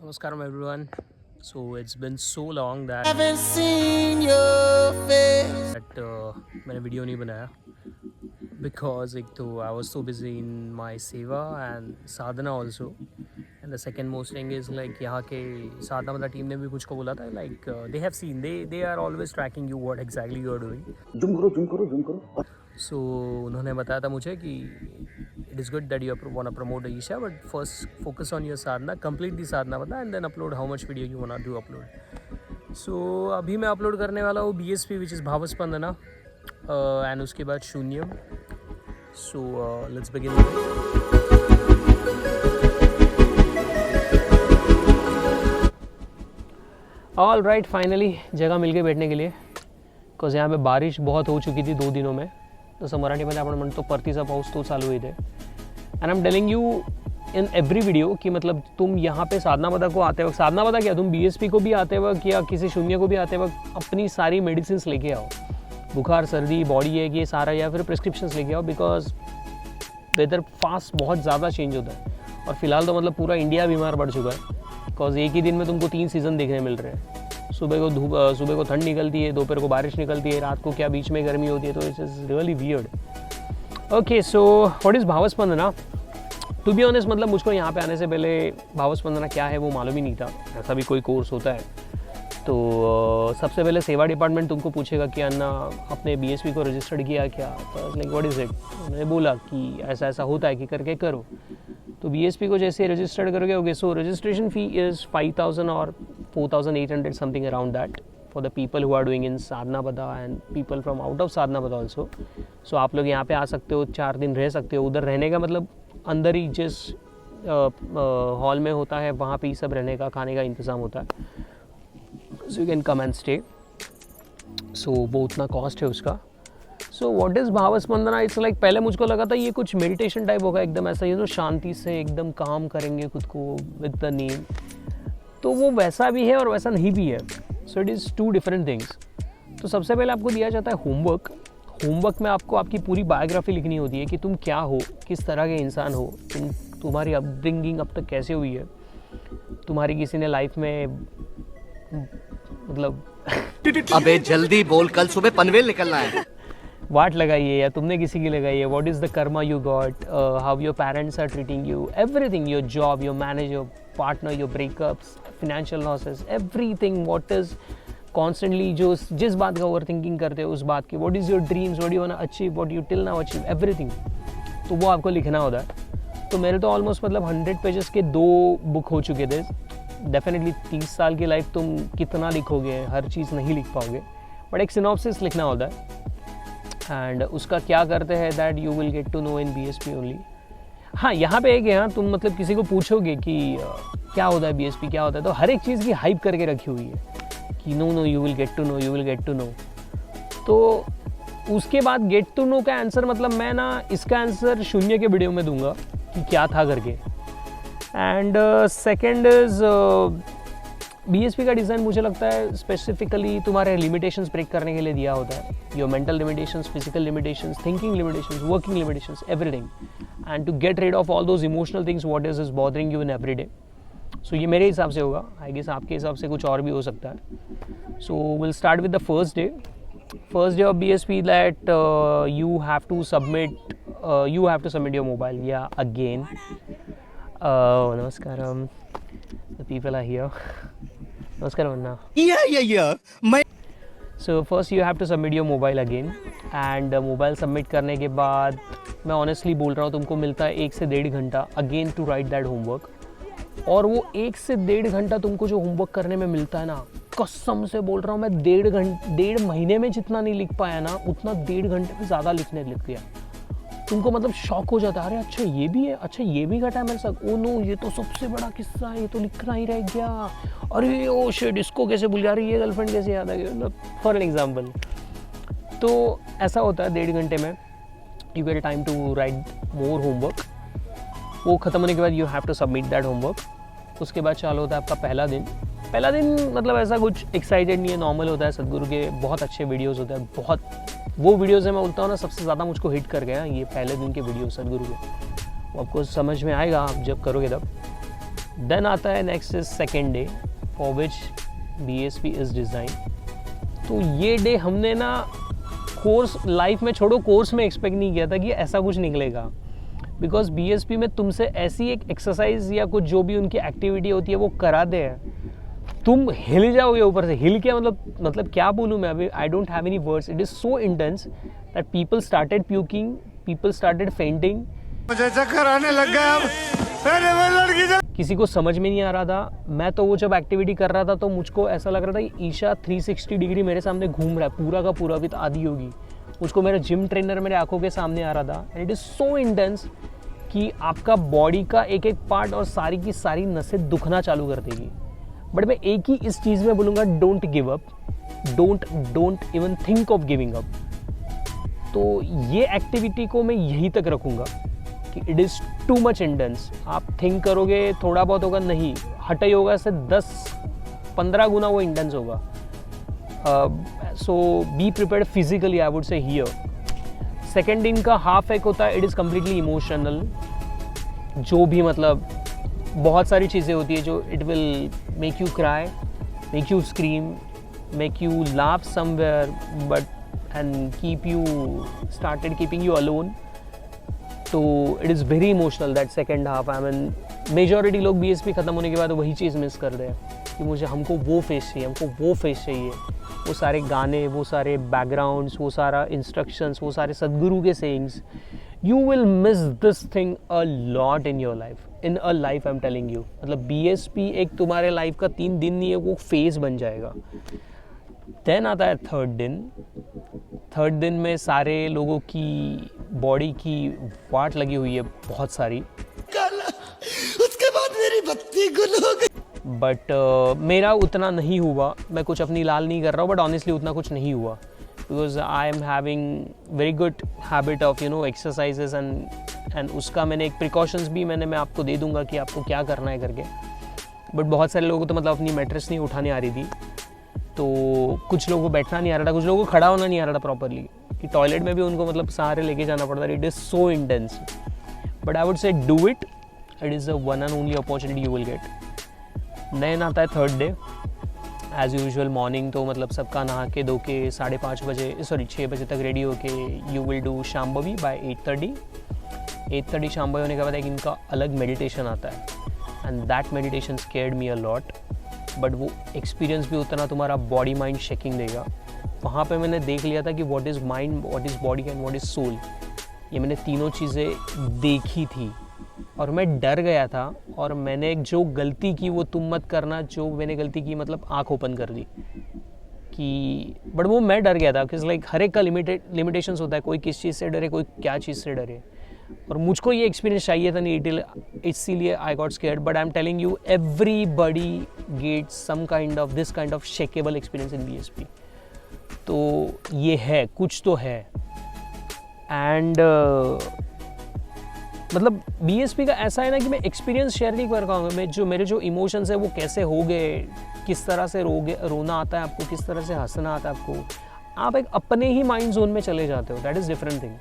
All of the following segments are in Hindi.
Namaskaram everyone. So it's been so long that Haven't seen your face. मैंने वीडियो नहीं बनाया because एक तो I was so busy in my सेवा and Sadhana also, and the second most thing is like यहाँ के साधना मतलब टीम ने भी कुछ को बोला था like they have seen they are always tracking you what exactly you are doing. Zoom करो. So उन्होंने बताया था मुझे कि it is good that you want to promote Isha, but first focus on your sadhana, complete the sadhana बता, and then upload how much video you want to upload. So अभी मैं upload करने वाला हूँ BSP which is भावस्पंदना and उसके बाद शून्यम. So let's begin. All right, finally जगह मिल गई बैठने के लिए, बिकॉज यहाँ पे बारिश बहुत हो चुकी थी 2 दिनों में. तसं मराठीमध्ये आपण म्हणतो परतीचा पाऊस तो चालू आहे. And I am telling you in every video कि मतलब तुम यहाँ पे साधना को आते वक्त, साधना क्या तुम BSP को भी आते वक्त या किसी शून्य को भी आते वक्त अपनी सारी मेडिसिन लेके आओ. बुखार सर्दी बॉडी एक ये सारा, या फिर प्रिस्क्रिप्शंस लेके आओ, बिकॉज वेदर फास्ट बहुत ज़्यादा चेंज होता है. और फिलहाल तो मतलब पूरा इंडिया बीमार पड़ चुका है, बिकॉज एक ही दिन में तुमको 3 सीज़न देखने मिल रहे हैं. सुबह को ठंड निकलती है, दोपहर को बारिश निकलती है, रात को क्या बीच में गर्मी होती है. तो it's is really weird. Okay, so what is Bhavaspandana? To be honest मतलब मुझको यहाँ पे आने से पहले भावस्पंदना क्या है वो मालूम ही नहीं था. ऐसा भी कोई कोर्स होता है तो सबसे पहले सेवा डिपार्टमेंट तुमको पूछेगा कि अन्ना अपने BSP को रजिस्टर्ड किया क्या. तो लाइक व्हाट इज़ इट. मैंने बोला कि ऐसा ऐसा होता है कि करके करो. तो BSP को जैसे रजिस्टर्ड करोगे, okay, so registration fee is 5,000 और 4,800 something around that for the people who are doing in Sadhana Pada and people from out of Sadhana Pada also. सो आप लोग यहाँ पे आ सकते हो, 4 दिन रह सकते हो. उधर रहने का मतलब अंदर ही जिस हॉल में होता है वहाँ पे ही सब रहने का खाने का इंतज़ाम होता है. So you can come and stay. So वो उतना कॉस्ट है उसका. So what is Bhavaspandana? It's like पहले मुझको लगा था ये कुछ मेडिटेशन टाइप होगा, एकदम ऐसा शांति से एकदम काम करेंगे खुद को विद द नेम. तो वो वैसा भी है और वैसा नहीं भी है. So it is 2 different things. तो सबसे पहले आपको दिया जाता है होमवर्क में आपको आपकी पूरी बायोग्राफी लिखनी होती है कि तुम क्या हो, किस तरह के इंसान हो, तुम्हारी अपब्रिंगिंग अब तक कैसे हुई है, तुम्हारी किसी ने लाइफ में मतलब अबे जल्दी बोल, कल सुबह पनवेल निकलना है. वाट लगाई है या तुमने किसी की लगाई है. What is the karma you got, how your parents are treating you, everything, your job, your manage, your partner, your breakups, financial losses, everything. What is constantly जो जिस बात का ओवर थिंकिंग करते हो उस बात की. What is your dreams, what you want to achieve, what you till now achieve, everything. तो वो आपको लिखना होता है. तो मेरे तो ऑलमोस्ट मतलब 100 पेजेस के 2 बुक हो चुके थे. डेफिनेटली 30 साल की लाइफ तुम कितना लिखोगे, हर चीज़ नहीं लिख पाओगे, बट एक सिनॉप्सिस लिखना होता है. एंड उसका क्या करते हैं that you will get to know in BSP only. हाँ, यहाँ पे एक है, तुम मतलब किसी को पूछोगे कि क्या होता है BSP, क्या होता है, तो हर एक चीज़ की हाइप करके रखी हुई है कि no you will get to know, you will get to know. तो उसके बाद गेट टू नो का आंसर मतलब मैं ना इसका आंसर शून्य के वीडियो में दूंगा कि क्या था करके. एंड सेकेंड इज़ BSP का डिज़ाइन मुझे लगता है स्पेसिफिकली तुम्हारे लिमिटेशंस ब्रेक करने के लिए दिया होता है. Your mental limitations, physical limitations, thinking limitations, working limitations, everything. And to get rid of all those emotional things what is bothering you in every day. So ये मेरे हिसाब से होगा. आई गेस आपके हिसाब से कुछ और भी हो सकता है. So will start with the first day of BSP that you have to submit your mobile. Yeah, again. Namaskaram. The people are here. Namaskaram Anna. Yeah. So first you have to submit your mobile again. And mobile submit करने के बाद मैं ऑनेस्टली बोल रहा हूँ तुमको मिलता है 1 से 1.5 घंटा again to write that homework. और वो 1 से 1.5 घंटा तुमको जो होमवर्क करने में मिलता है ना, कसम से बोल रहा हूँ मैं 1.5 महीने में जितना नहीं लिख पाया ना, उतना 1.5 घंटे में ज़्यादा लिख दिया. तुमको मतलब शॉक हो जाता है, अरे अच्छा ये भी है, अच्छा ये भी घटा है मेरे साथ, ओ नो ये तो सबसे बड़ा किस्सा है, ये तो लिखना ही रह गया, अरे ओ शिट इसको कैसे भूल जा रही है, गर्लफ्रेंड कैसे याद आ गई, मतलब फॉर एन एग्जाम्पल. तो ऐसा होता है 1.5 घंटे में you get time to write more homework. वो ख़त्म होने के बाद you have to submit that homework. उसके बाद चालू होता है आपका पहला दिन. मतलब ऐसा कुछ एक्साइटेड नहीं है, नॉर्मल होता है. सदगुरु के बहुत अच्छे वीडियोस होते हैं, बहुत वो वीडियोस है मैं बोलता हूँ ना सबसे ज़्यादा मुझको हिट कर गया ये पहले दिन के वीडियो सदगुरु के. वो आपको समझ में आएगा आप जब करोगे तब. देन आता है next is second day for which BSP is design. तो ये डे हमने ना कोर्स लाइफ में छोड़ो, कोर्स में एक्सपेक्ट नहीं किया था कि ऐसा कुछ निकलेगा, बिकॉज BSP में तुमसे ऐसी एक एक्सरसाइज या कुछ जो भी उनकी एक्टिविटी होती है वो कराते हैं, तुम हिल जाओगे ऊपर से। हिल के मतलब क्या बोलूँ मैं अभी, I don't have any words. It is so intense that people started puking, people started fainting, मुझे चक्कर आने लग गया अब। अरे वो लड़की किसी को समझ में नहीं आ रहा था। मैं तो वो जब एक्टिविटी कर रहा था तो मुझको ऐसा लग रहा था कि ईशा 360 डिग्री मेरे सामने घूम रहा है, पूरा का पूरा विद आदि योगी। उसको मेरा जिम ट्रेनर मेरे आंखों के सामने आ रहा था। And it is so intense कि आपका बॉडी का एक एक पार्ट और सारी की सारी नसें दुखना चालू कर देगी। बट मैं एक ही इस चीज़ में बोलूँगा, don't give up, don't even think of giving up. तो ये एक्टिविटी को मैं यहीं तक रखूँगा कि it is too much intense. आप थिंक करोगे थोड़ा बहुत होगा, नहीं, हट योगा से 10-15 गुना वो इंटेंस होगा। So be prepared physically, I would say here. Second दिन का हाफ एक होता है, इट इज़ कम्प्लीटली इमोशनल। जो भी मतलब बहुत सारी चीज़ें होती है जो it will make you cry, make you scream, make you laugh somewhere, but and started keeping you alone. तो it is very emotional that second half. I mean majority लोग BSP ख़त्म होने के बाद वही चीज़ मिस कर रहे हैं कि हमको वो फेस चाहिए, हमको वो फेस चाहिए। वो सारे गाने, वो सारे बैकग्राउंड्स, वो सारा इंस्ट्रक्शंस, वो सारे सदगुरु के sayings, you will miss this thing a lot in your life, in a life I am telling you. मतलब BSP एक तुम्हारे लाइफ का 3 दिन नहीं है, वो फेज बन जाएगा। देन आता है थर्ड दिन। थर्ड दिन में सारे लोगों की बॉडी की वाट लगी हुई है बहुत सारी, उसके बाद मेरी बत्ती गुल हो गई। बट मेरा उतना नहीं हुआ। मैं कुछ अपनी लाल नहीं कर रहा हूँ, बट ऑनेस्टली उतना कुछ नहीं हुआ, because I am having very good habit of exercises and उसका मैंने एक प्रिकॉशंस भी मैं आपको दे दूंगा कि आपको क्या करना है करके। बट बहुत सारे लोगों को तो मतलब अपनी मैट्रेस नहीं उठाने आ रही थी, तो कुछ लोगों को बैठना नहीं आ रहा था, कुछ लोगों को खड़ा होना नहीं आ रहा था प्रॉपरली, कि टॉयलेट में भी उनको मतलब सहारे लेके जाना पड़ता है। It is so intense, but I would say do it is a one and only opportunity you will get. Then आता है third day. As usual morning तो मतलब सबका नहा के धो के 6:30 बजे 6 बजे तक रेडी होके you will do Shambhavi by 8:30 Shambhavi होने के बाद एक इनका अलग मेडिटेशन आता है, and that meditation scared me a lot. But वो एक्सपीरियंस भी उतना तुम्हारा बॉडी माइंड शेकिंग देगा। वहाँ पे मैंने देख लिया था कि what is mind, what is body and what is soul. ये मैंने तीनों चीज़ें देखी थी और मैं डर गया था। और मैंने एक जो गलती की वो तुम मत करना, जो मैंने गलती की मतलब आँख ओपन कर दी कि, बट वो मैं डर गया था कि लाइक हर एक का लिमिटेशंस होता है, कोई किस चीज़ से डरे, कोई क्या चीज़ से डरे, और मुझको ये एक्सपीरियंस चाहिए था नहीं, इसीलिए I got scared. But I am telling you, everybody gets some kind of this kind of shakeable experience in BSP। तो ये है, कुछ तो है। एंड मतलब BSP का ऐसा है ना कि मैं एक्सपीरियंस शेयर नहीं कर पाऊंगा। मेरे जो इमोशंस है वो कैसे हो गए, किस तरह से रोना आता है आपको, किस तरह से हंसना आता है आपको, आप एक अपने ही माइंड जोन में चले जाते हो। That is different thing.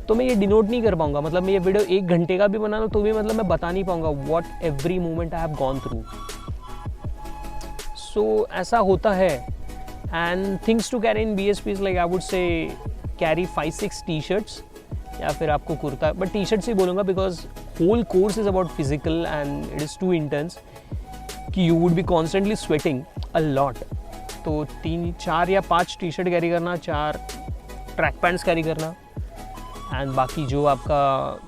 तो मैं ये डिनोट नहीं कर पाऊंगा, मतलब मैं ये वीडियो 1 घंटे का भी बनाना तो भी मतलब मैं बता नहीं पाऊंगा what every moment I have gone through. So ऐसा होता है। And things to carry in BSP is like I would say carry 5-6 T-shirts या फिर आपको कुर्ता, बट टी-शर्ट्स ही बोलूँगा because whole course is about physical and it is too intense कि you would be constantly sweating a lot. तो 3-4 या 5 टी-शर्ट कैरी करना, 4 ट्रैक पैंट्स कैरी करना, एंड बाकी जो आपका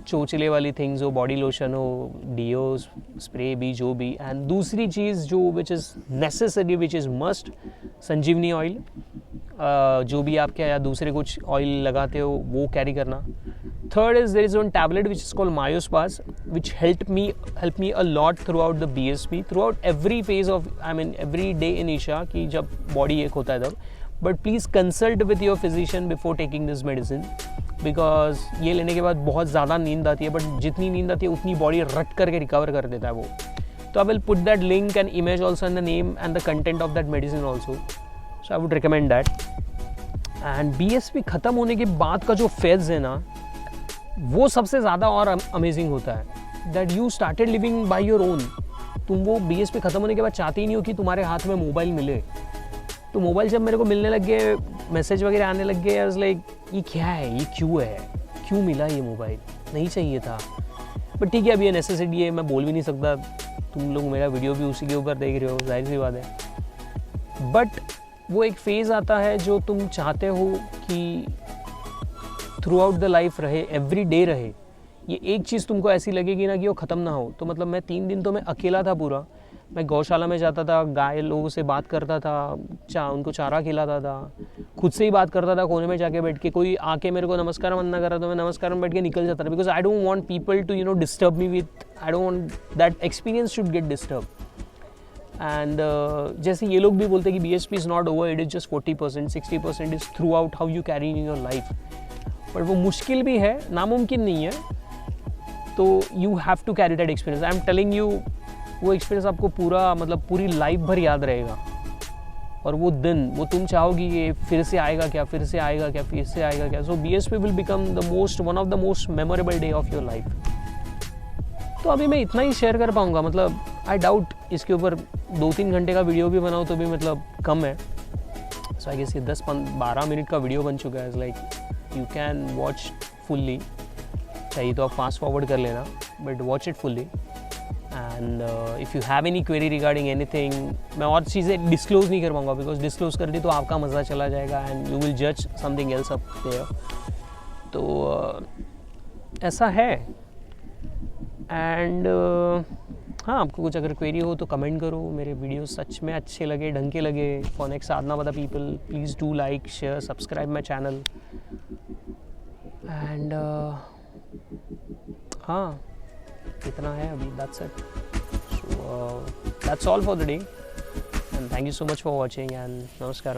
चोचले वाली थिंग्स हो, बॉडी लोशन हो, डियो स्प्रे भी, जो भी। एंड दूसरी चीज़ जो which is necessary, which is must, Sanjeevani oil, जो भी आप क्या या दूसरे कुछ ऑयल लगाते हो वो कैरी करना। Third is there is one tablet which is called Myospas which help me a lot throughout the BSP, throughout every phase of, I mean every day in Isha, कि जब बॉडी एक होता है तब। But please consult with your physician before taking this medicine, because ये लेने के बाद बहुत ज़्यादा नींद आती है, बट जितनी नींद आती है उतनी बॉडी रट करके रिकवर कर देता है वो। तो I will put that link and image also in the name and the content of that medicine also, so I would recommend that. And BSP ख़त्म होने के बाद का जो फेज़ है ना, वो सबसे ज़्यादा और अमेजिंग होता है, that you started living by your own. तुम वो BSP ख़त्म होने के बाद चाहते ही नहीं हो कि तुम्हारे हाथ में मोबाइल मिले। तो मोबाइल जब मेरे को मिलने लग गए, मैसेज वगैरह आने लग गए, आई वाज लाइक ये क्या है, ये क्यों है, क्यों मिला ये मोबाइल, नहीं चाहिए था। बट ठीक है, अभी ये नेसेसिटी है, मैं बोल भी नहीं सकता। तुम लोग मेरा वीडियो भी उसी के ऊपर देख रहे हो, जाहिर सी बात है। बट वो एक फेज़ आता है जो तुम चाहते हो कि थ्रू आउट द लाइफ रहे, एवरी डे रहे। ये एक चीज़ तुमको ऐसी लगेगी ना कि वो ख़त्म ना हो। तो मतलब मैं 3 दिन तो मैं अकेला था पूरा। मैं गौशाला में जाता था, गाय लोगों से बात करता था, उनको चारा खिलाता था, खुद से ही बात करता था कोने में जाके बैठ के। कोई आके मेरे को नमस्कार वंदना करा तो मैं नमस्कार में बैठ के निकल जाता था, because I don't want people to disturb me with, I don't want that experience should get disturb. And जैसे ये लोग भी बोलते हैं कि BSP is not over, it is just 40%, 60% is throughout how you carry in your life. But वो मुश्किल भी है, नामुमकिन नहीं है। तो you have to carry that experience. I am telling you, वो एक्सपीरियंस आपको पूरा मतलब पूरी लाइफ भर याद रहेगा। और वो दिन, वो तुम चाहोगी कि फिर से आएगा क्या, फिर से आएगा क्या, फिर से आएगा क्या। सो BSP will become one of the most memorable day of your life. तो अभी मैं इतना ही शेयर कर पाऊँगा, मतलब आई डाउट इसके ऊपर 2-3 घंटे का वीडियो भी बनाऊँ तो भी मतलब कम है। सो आई गेस ये 10-12 मिनट का वीडियो बन चुका है। Like you can watch fully, चाहिए तो आप फास्ट फॉरवर्ड कर लेना, but watch it fully. And if you have any query regarding anything, मैं और चीज़ें डिस्क्लोज नहीं कर पाऊँगा, बिकॉज डिस्क्लोज कर दी तो आपका मज़ा चला जाएगा एंड यू विल जज समथिंग एल्स अप देयर। तो ऐसा है। एंड हाँ, आपको कुछ अगर क्वेरी हो तो कमेंट करो। मेरे वीडियो सच में अच्छे लगे, ढंग के लगे फॉर नेक्स्ट साधना वादा people, please do like, share, subscribe my channel. And हाँ, इतना है अभी, that's it. So that's all for the day and thank you so much for watching and नमस्कार।